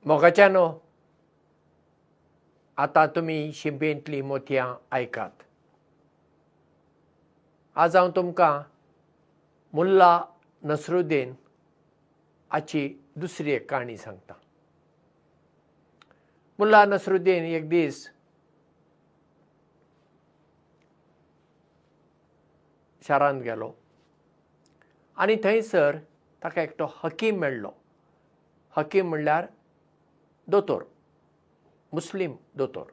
मोगाच्यानो आता तुम्ही शिंपेंतली मोतयां आयकात. आज हांव तुमकां मुल्ला नसरुद्दीन हाची दुसरी एक काणी सांगता. मुल्ला नसरुद्दीन एक दीस शारांत गेलो आनी थंयसर ताका एकटो हकीम मेळ्ळो. हकीम म्हणल्यार दोतोर, मुस्लीम दोतोर,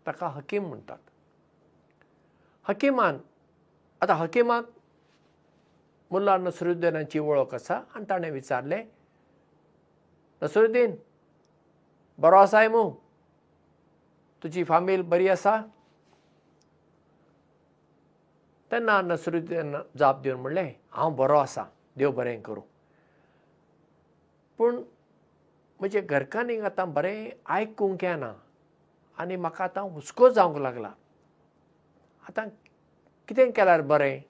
ताका हकीम म्हणटात. हकिमाक मुल्ला नसरुद्दीनाची वळख आसा आनी ताणें विचारलें, नसरुद्दीन बरो आसाय मू? तुजी फामील बरी आसा? तेन्ना नसरुद्दीन जाप दिवन म्हणलें, हांव बरो आसा, देव बरें करूं. पूण म्हजे घरकान्नीक आतां बरें आयकूंक येना आनी म्हाका आतां हुस्को जावंक लागला. आतां कितें केल्यार बरें?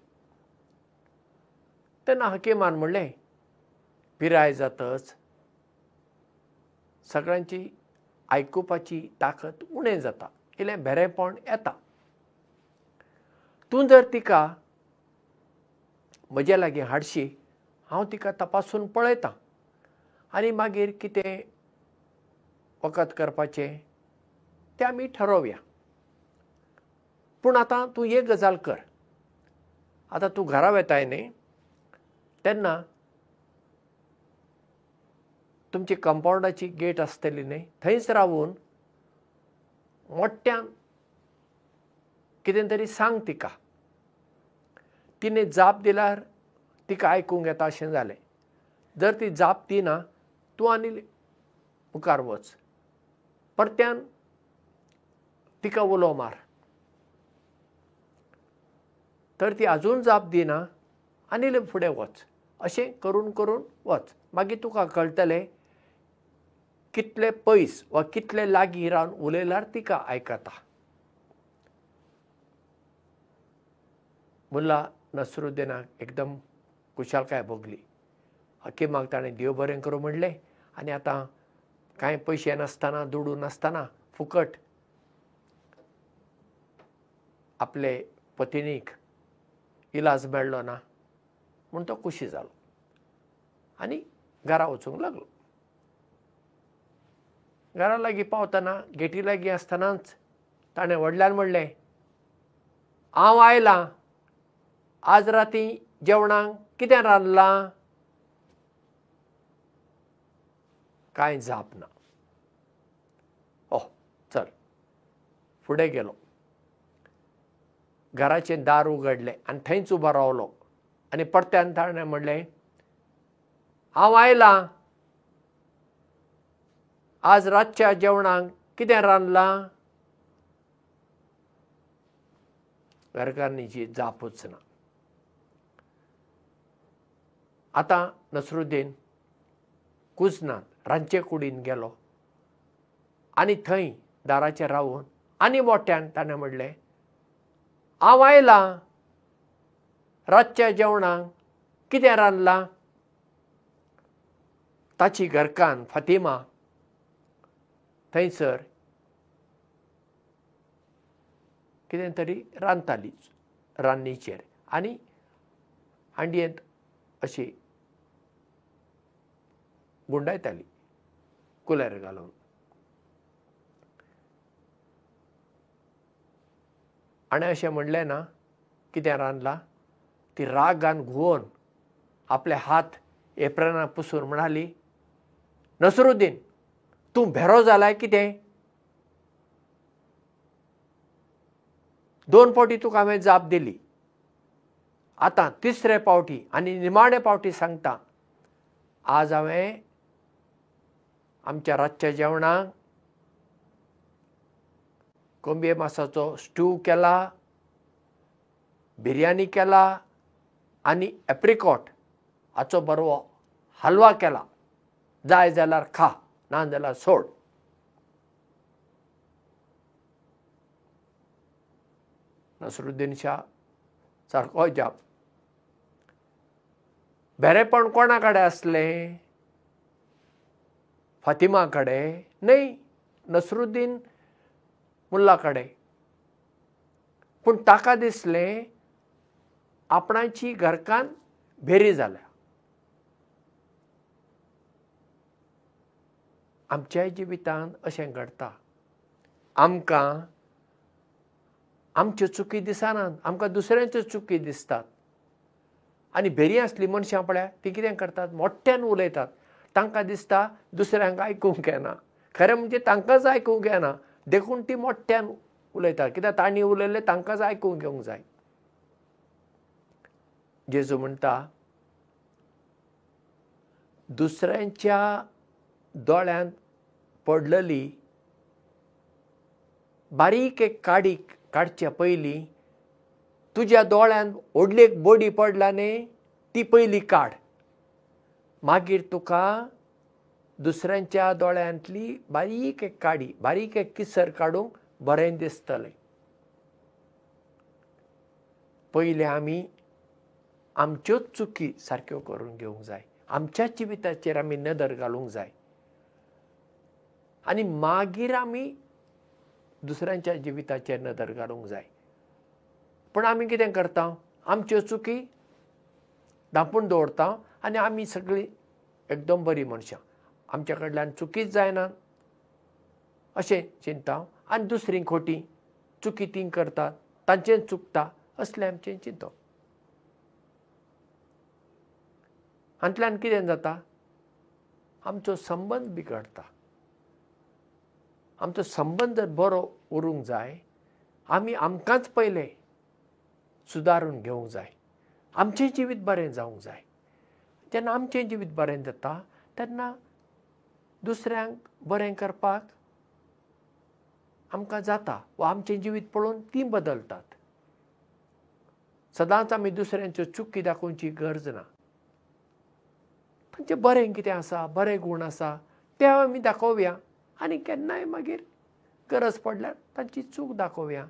तेन्ना हकिमान म्हणलें, पिराय जातच सगळ्यांची आयकुपाची ताकत उणें जाता, इल्लें भेरेपण येता. तूं जर तिका म्हजे लागीं हाडशी, हांव तिका तपासून पळयतां आनी मागीर कितें वखद करपाचें तें आमी ठरोवया. पूण आतां तूं एक गजाल कर. आतां तूं घरा वेताय न्ही, तेन्ना तुमची कंपाउंडाची गेट आसतली न्ही, थंयच रावून मोठ्यान कितें तरी सांग तिका. तिणें जाप दिल्यार तिका आयकूंक येता अशें जालें. जर ती जाप दिना, तूं आनी मुखार वच. परत्यान तिका उलो मार. तर ती आजून जाप दिना, आनी इल्लें फुडें वच. अशें करून करून वच. मागीर तुका कळटलें कितले पयस वा कितले लागीं रावन उलयल्यार तिका आयकता. मुल्ला नसरुद्दीनाक एकदम खुशालकाय भोगली. हकिमाक ताणें देव बरें करूं म्हणलें आनी आतां कांय पयशे नासतना, दुडू नासतना फुकट आपले पत्नीक इलाज मेळ्ळो ना म्हूण तो खुशी जालो आनी घरा वचूंक लागलो. घरा लागीं पावतना गेटी लागीं आसतनाच ताणें व्हडल्यान म्हणलें, हांव आयलां. आज रातीं जेवणाक कितें रांदलां? कांय जाप ना. चल फुडें गेलो. घराचें दार उगडलें आनी थंयच उबो रावलो आनी परत्यान ताणें म्हणलें, हांव आयलां. आज रातच्या जेवणाक कितें रांदलां? घरकान्नीची जापूच ना. आतां नसरुद्दीन कुजनात रांदचे कुडीन गेलो आनी थंय दाराचेर रावून आनी मोठ्यान ताणें म्हणलें, हांव आयलां. रातच्या जेवणाक कितें रांदलां? ताची घरकान्न फातिमा थंयसर कितें तरी रांदताली रान्नीचेर आनी हांडयेंत अशी गुंडायताली कुलेर घालून. आनी अशें म्हणलें ना कितें रांदलां. ती रागान घुंवोन आपले हात एप्रनान पुसून म्हणाली, नसरुद्दीन तूं भेरो जालाय कितें? 2 फावटी तुका हांवें जाप दिली. आतां तिसरे फावटी आनी निमाणे फावटी सांगता, आज हांवें आमच्या रातच्या जेवणाक कोंबये मासाचो स्ट्यू केला, बिरयानी केला आनी एप्रिकॉट हाचो बरो हलवा केला. जाय जाल्यार खा, ना जाल्यार सोड. नसरुद्दीन शाह सारको जाप. भेरेपण कोणा कडेन आसलें? फातिमा कडेन न्हय नसरुद्दीन मुल्ला कडेन. पूण ताका दिसलें आपणाची घरकान्न भेरी जाल्या. आमच्याय जिवितांत अशें घडटा. आमकां आमच्यो चुकी दिसनात, आमकां दुसऱ्यांच्यो चुकी दिसतात. आनी भेरी आसली मनशां पळय ती कितें करतात, मोठ्यान उलयतात. तांकां दिसता दुसऱ्यांक आयकूंक येना. खरें म्हणजे तांकांच आयकूंक येना, देखून ती मोठ्यान उलयतात. कित्याक तांणी उलयलें तांकांच आयकूंक येवंक जाय. जेजू म्हणटा दुसऱ्यांच्या दोळ्यांत पडलेली बारीक एक काडी काडच्या पयलीं तुज्या दोळ्यांत व्हडली एक बडी पडला न्ही ती पयली काड. मागीर तुका दुसऱ्यांच्या दोळ्यांतली बारीक एक काडी, बारीक एक किसर काडूंक बरें दिसतलें. पयले आमी आमच्योच चुकी सारक्यो करून घेवंक जाय. आमच्या जिविताचेर आमी नदर घालूंक जाय. आनी मागीर आमी दुसऱ्यांच्या जिविताचेर नदर घालूंक जाय. पूण आमी कितें करता, आमच्यो चुकी धांपून दवरता आनी आमी सगळीं एकदम बरीं मनशां. आमच्या कडल्यान चुकीच जायना अशें चिंता आनी दुसरीं खोटी चुकी तीं करतात, तांचें चुकता असलें आमचें चिंतप. हातूंतल्यान कितें जाता, आमचो संबंद बिगडटा. आमचो संबंद जर बरो उरूंक जाय, आमी आमकांच पयलें सुदारून घेवंक जाय. आमचें जिवीत बरें जावंक जाय. जेन्ना आमचें जिवीत बरें जाता तेन्ना दुसऱ्यांक बरें करपाक आमकां जाता वा आमचें जिवीत पळोवन तीं बदलतात. सदांच आमी दुसऱ्यांच्यो चुकी दाखोवची गरज ना. तांचें बरें कितें आसा, बरे गूण आसा ते आमी दाखोवया आनी केन्नाय मागीर गरज पडल्यार तांची चूक दाखोवया.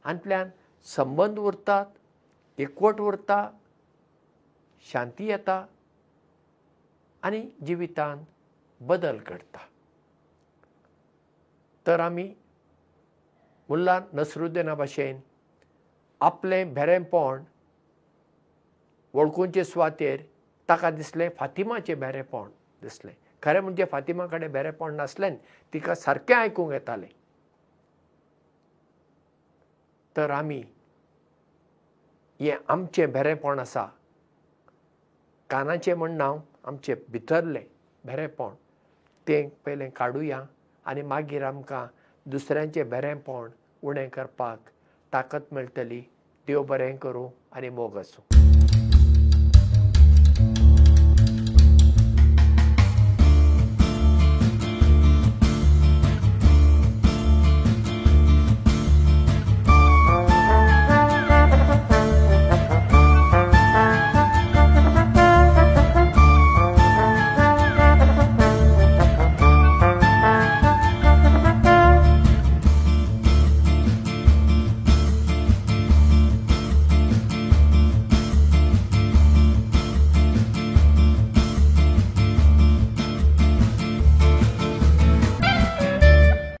हातूंतल्यान संबंद उरतात, एकवट उरता, शांती येता आनी जिवितांत बदल घडटा. तर आमी मुल्ला नसरुद्दीना भाशेन आपलें भेरेपण वळखुचे सुवातेर ताका दिसलें फातिमाचें भेरेपण दिसलें. खरें म्हणजे फातिमा कडेन भेरेपण नासलें, तिका सारकें आयकूंक येतालें. तर आमी हें आमचें भेरेपण आसा, कानाचें म्हण हांव आमचें भितरलें भेरेपण तें पयलें काडुया आनी मागीर आमकां दुसऱ्यांचें भेरेपण उणें करपाक ताकत मेळटली. देव बरें करूं आनी मोग आसूं.